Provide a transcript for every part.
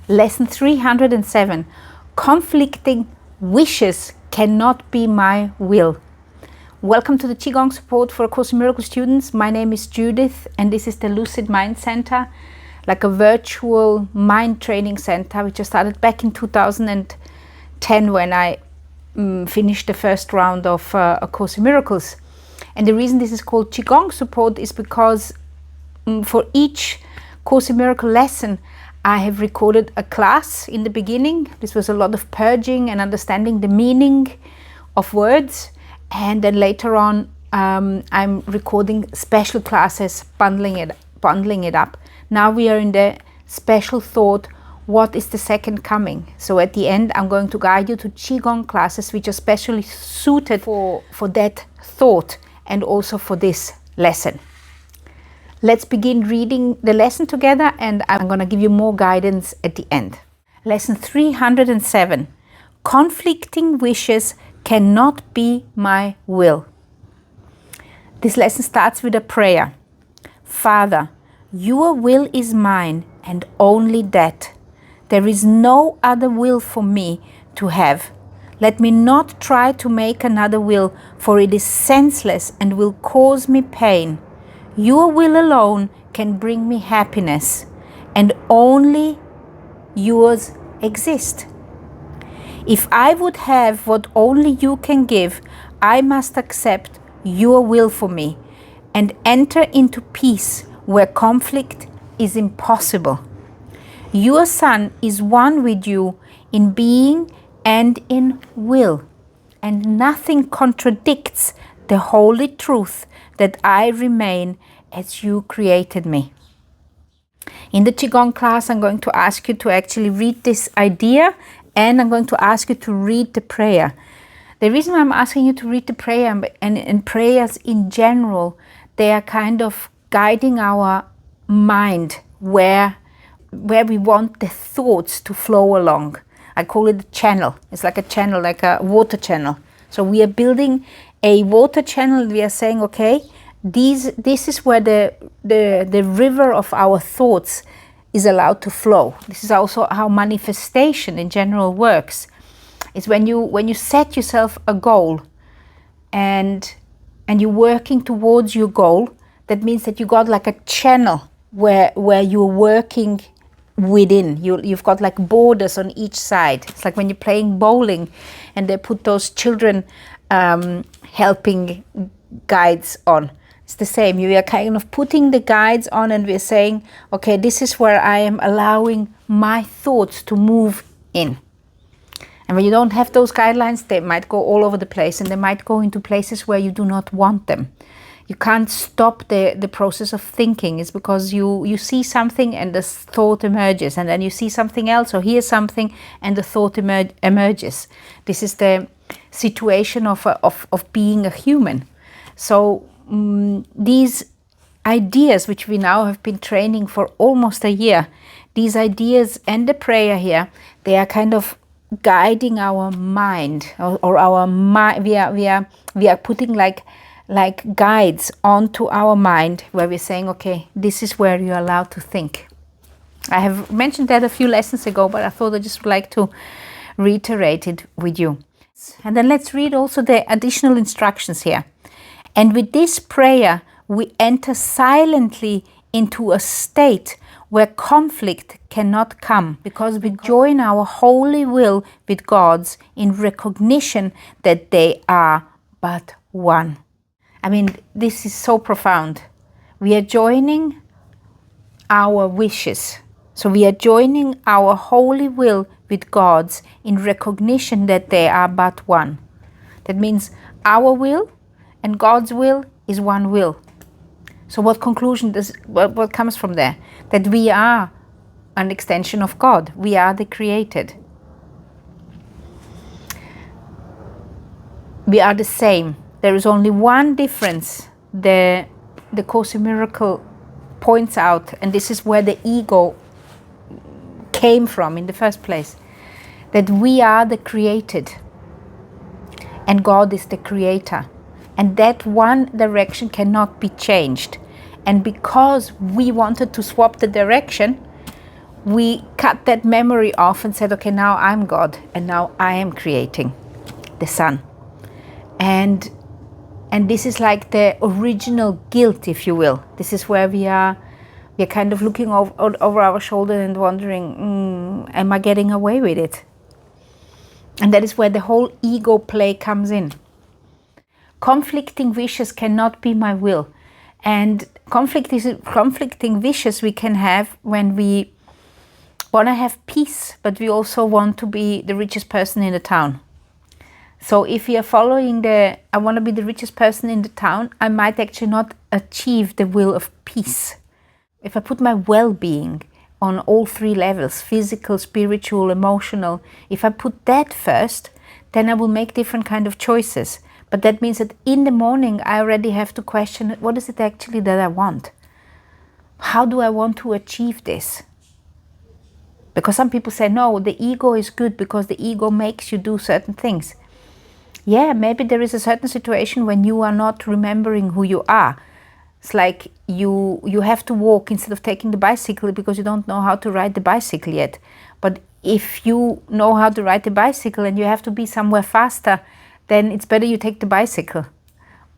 Lesson 307. Conflicting wishes cannot be my will. Welcome to the Qigong support for A Course in Miracles students. My name is Judith and this is the Lucid Mind Center, like a virtual mind training center which I started back in 2010 when I finished the first round of A Course in Miracles. And the reason this is called Qigong support is because for each Course in Miracle lesson I have recorded a class in the beginning. This was a lot of purging and understanding the meaning of words, and then later on I'm recording special classes, bundling it up. Now we are in the special thought, what is the second coming? So at the end I'm going to guide you to Qigong classes which are specially suited for that thought and also for this lesson. Let's begin reading the lesson together, and I'm going to give you more guidance at the end. Lesson 307. Conflicting wishes cannot be my will. This lesson starts with a prayer. Father, your will is mine and only that. There is no other will for me to have. Let me not try to make another will, for it is senseless and will cause me pain. Your will alone can bring me happiness, and only yours exist. If I would have what only you can give, I must accept your will for me and enter into peace where conflict is impossible. Your Son is one with you in being and in will, and nothing contradicts the holy truth that I remain as you created me. In the Qigong class, I'm going to ask you to actually read this idea, and I'm going to ask you to read the prayer. The reason I'm asking you to read the prayer and prayers in general, they are kind of guiding our mind where we want the thoughts to flow along. I call it a channel. It's like a channel, like a water channel. So we are building a water channel. We are saying, okay, this is where the river of our thoughts is allowed to flow. This is also how manifestation in general works. It's when you set yourself a goal and you're working towards your goal. That means that you got like a channel where you're working within. You've got like borders on each side. It's like when you're playing bowling and they put those children helping guides on. It's the same. You are kind of putting the guides on, and we're saying, okay, this is where I am allowing my thoughts to move in. And when you don't have those guidelines, they might go all over the place, and they might go into places where you do not want them. You can't stop the process of thinking. It's because you see something and the thought emerges, and then you see something else or hear something and the thought emerges. This is the situation of being a human. So these ideas, which we now have been training for almost a year, these ideas and the prayer here, they are kind of guiding our mind, or our mind. We are putting like guides onto our mind, where we're saying, okay, this is where you're allowed to think. I have mentioned that a few lessons ago, but I thought I'd just like to reiterate it with you. And then let's read also the additional instructions here. And with this prayer, we enter silently into a state where conflict cannot come, because we join our holy will with God's in recognition that they are but one. I mean, this is so profound. We are joining our wishes. So we are joining our holy will with God's in recognition that they are but one. That means our will and God's will is one will. So what conclusion what comes from there? That we are an extension of God. We are the created. We are the same. There is only one difference. The Course in Miracle points out, and this is where the ego came from in the first place, that we are the created and God is the creator. And that one direction cannot be changed. And because we wanted to swap the direction, we cut that memory off and said, okay, now I'm God and now I am creating the sun. And this is like the original guilt, if you will. This is where we're kind of looking over our shoulder and wondering, am I getting away with it? And that is where the whole ego play comes in. Conflicting wishes cannot be my will. And conflicting wishes we can have when we want to have peace, but we also want to be the richest person in the town. So if we are following I want to be the richest person in the town, I might actually not achieve the will of peace. If I put my well-being on all three levels, physical, spiritual, emotional, if I put that first, then I will make different kind of choices. But that means that in the morning, I already have to question, what is it actually that I want? How do I want to achieve this? Because some people say, no, the ego is good because the ego makes you do certain things. Yeah, maybe there is a certain situation when you are not remembering who you are. It's like you have to walk instead of taking the bicycle because you don't know how to ride the bicycle yet. But if you know how to ride the bicycle and you have to be somewhere faster, then it's better you take the bicycle.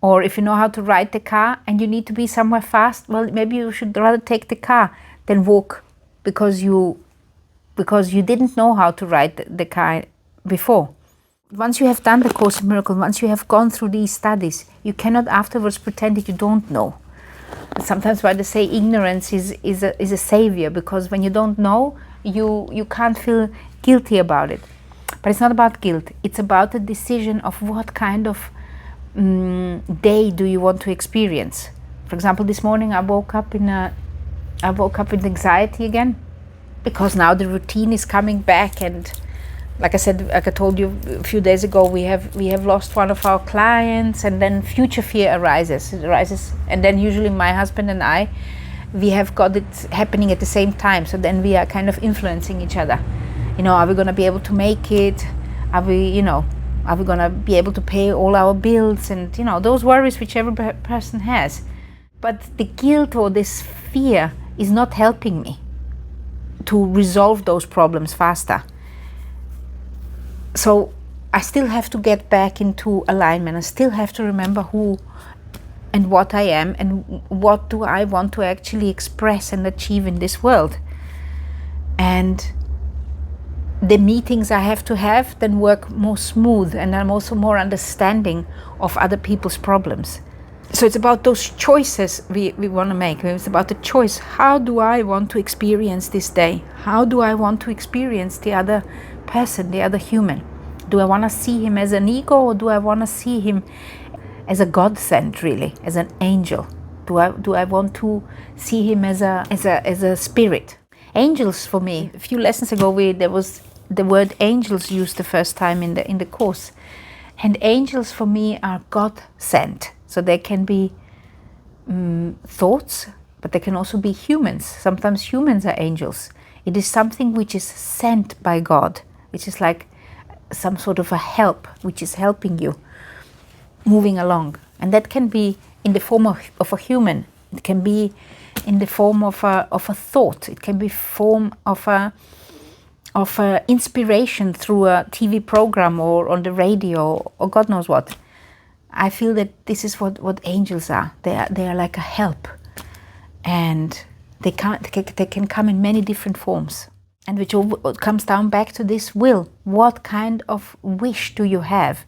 Or if you know how to ride the car and you need to be somewhere fast, well, maybe you should rather take the car than walk because you didn't know how to ride the car before. Once you have done the Course in Miracles, once you have gone through these studies, you cannot afterwards pretend that you don't know. Sometimes why they say ignorance is a savior, because when you don't know, you can't feel guilty about it. But it's not about guilt. It's about the decision of what kind of day do you want to experience. For example, this morning I woke up with anxiety again, because now the routine is coming back, and like I said, like I told you a few days ago, we have lost one of our clients, and then future fear arises, and then usually my husband and I, we have got it happening at the same time. So then we are kind of influencing each other. Are we going to be able to make it? Are we going to be able to pay all our bills? And those worries which every person has. But the guilt or this fear is not helping me to resolve those problems faster. So I still have to get back into alignment. I still have to remember who and what I am and what do I want to actually express and achieve in this world. And the meetings I have to have then work more smooth, and I'm also more understanding of other people's problems. So it's about those choices we want to make. It's about the choice. How do I want to experience this day? How do I want to experience the other person, the other human? Do I want to see him as an ego, or do I want to see him as a godsend, really, as an angel? Do I want to see him as a spirit? Angels, for me, a few lessons ago, there was the word angels used the first time in the course, and angels for me are God sent. So they can be thoughts, but they can also be humans. Sometimes humans are angels. It is something which is sent by God, which is like some sort of a help, which is helping you moving along. And that can be in the form of a human. It can be in the form of a thought. It can be form of a inspiration through a TV program or on the radio or God knows what. I feel that this is what angels are. They are like a help, and they can come in many different forms. And which all comes down back to this will. What kind of wish do you have?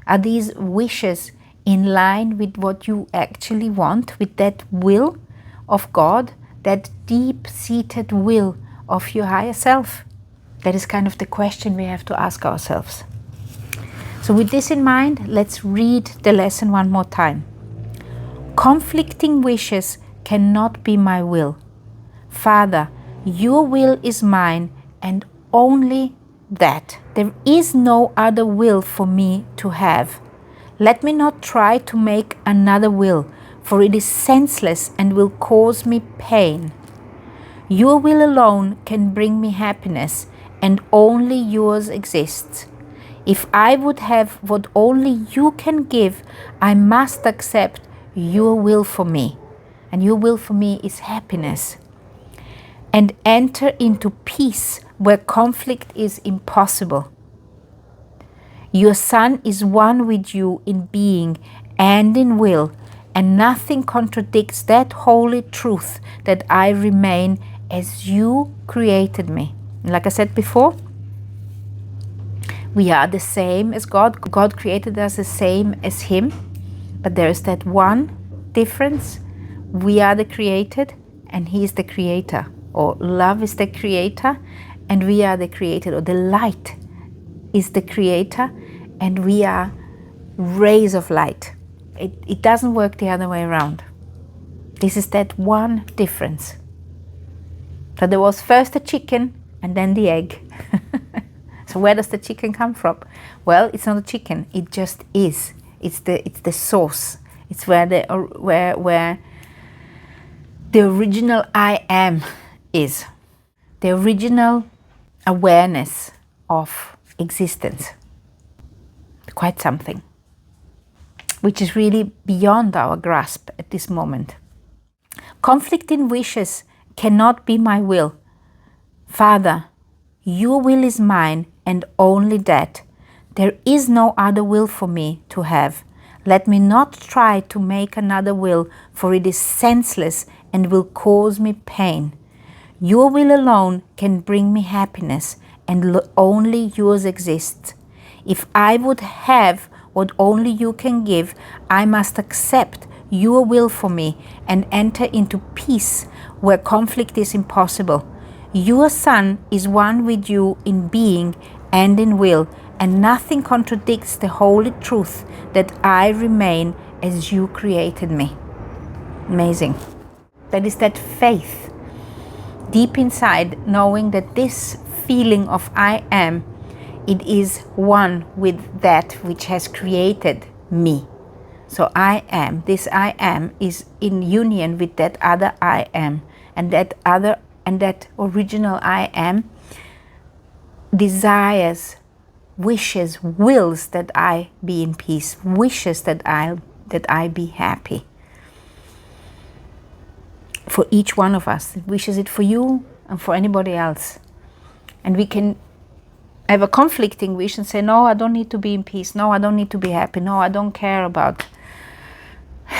Are these wishes in line with what you actually want, with that will of God, that deep-seated will of your higher self? That is kind of the question we have to ask ourselves. So with this in mind, let's read the lesson one more time. Conflicting wishes cannot be my will. Father, your will is mine, and only that. There is no other will for me to have. Let me not try to make another will, for it is senseless and will cause me pain. Your will alone can bring me happiness, and only yours exists. If I would have what only you can give, I must accept your will for me. And your will for me is happiness. and enter into peace where conflict is impossible. Your Son is one with you in being and in will, and nothing contradicts that holy truth that I remain as you created me. Like I said before, we are the same as God. God created us the same as Him, but there is that one difference. We are the created and He is the creator, or love is the creator and we are the created, or the light is the creator and we are rays of light. It doesn't work the other way around. This is that one difference. So there was first the chicken and then the egg. So where does the chicken come from? Well, it's not a chicken. It just is. It's the source. It's where the original I am is. The original awareness of existence. Quite something, which is really beyond our grasp at this moment. Conflicting wishes cannot be my will. Father, your will is mine and only that. There is no other will for me to have. Let me not try to make another will, for it is senseless and will cause me pain. Your will alone can bring me happiness, and only yours exists. If I would have what only you can give, I must accept your will for me and enter into peace where conflict is impossible. Your Son is one with you in being and in will, and nothing contradicts the holy truth that I remain as you created me. Amazing. That is that faith deep inside, knowing that this feeling of I am, it is one with that which has created me. So I am, this I am is in union with that other I am, and that other and that original I am desires, wishes, wills that I be in peace, wishes that I be happy. For each one of us, it wishes it for you and for anybody else. And we can have a conflicting wish and say, no, I don't need to be in peace. No, I don't need to be happy. No, I don't care about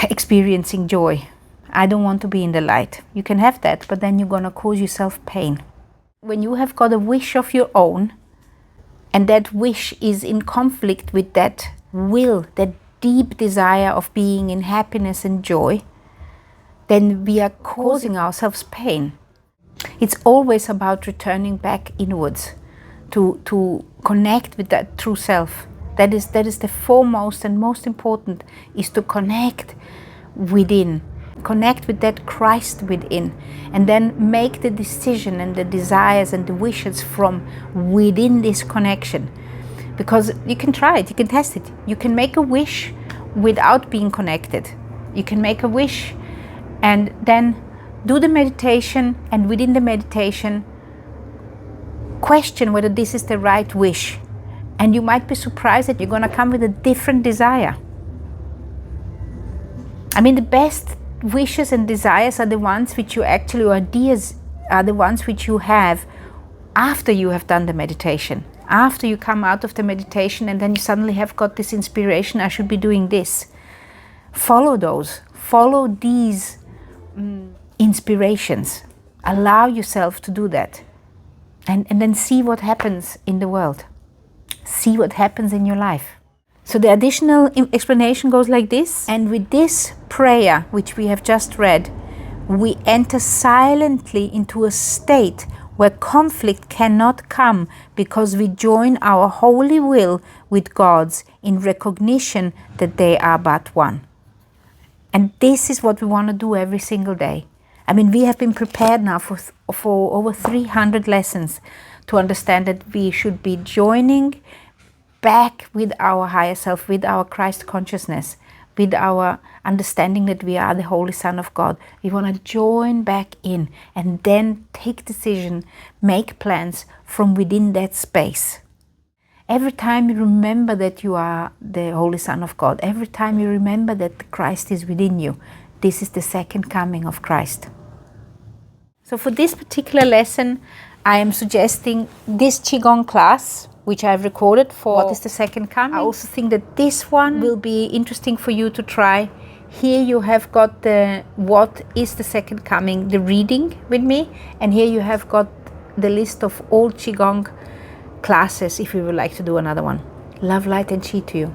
experiencing joy. I don't want to be in the light. You can have that, but then you're going to cause yourself pain. When you have got a wish of your own, and that wish is in conflict with that will, that deep desire of being in happiness and joy, then we are causing ourselves pain. It's always about returning back inwards to connect with that true self. That is the foremost and most important, is to connect within. Connect with that Christ within, and then make the decision and the desires and the wishes from within this connection. Because you can try it, you can test it. You can make a wish without being connected. You can make a wish and then do the meditation, and within the meditation question whether this is the right wish. And you might be surprised that you're going to come with a different desire. I mean, the best wishes and desires are the ones which you actually, or ideas are the ones which you have after you have done the meditation. After you come out of the meditation and then you suddenly have got this inspiration, I should be doing this. Follow those. Follow these inspirations. Allow yourself to do that. And then see what happens in the world. See what happens in your life. So the additional explanation goes like this. And with this prayer, which we have just read, we enter silently into a state where conflict cannot come, because we join our holy will with God's in recognition that they are but one. And this is what we want to do every single day. I mean, we have been prepared now for over 300 lessons to understand that we should be joining back with our higher self, with our Christ consciousness, with our understanding that we are the Holy Son of God. We want to join back in and then take decision, make plans from within that space. Every time you remember that you are the Holy Son of God, every time you remember that Christ is within you, this is the second coming of Christ. So for this particular lesson, I am suggesting this Qigong class, which I've recorded for What is the Second Coming. I also think that this one will be interesting for you to try. Here you have got the What is the Second Coming, the reading with me, and here you have got the list of all Qigong classes if you would like to do another one. Love, light and chi to you.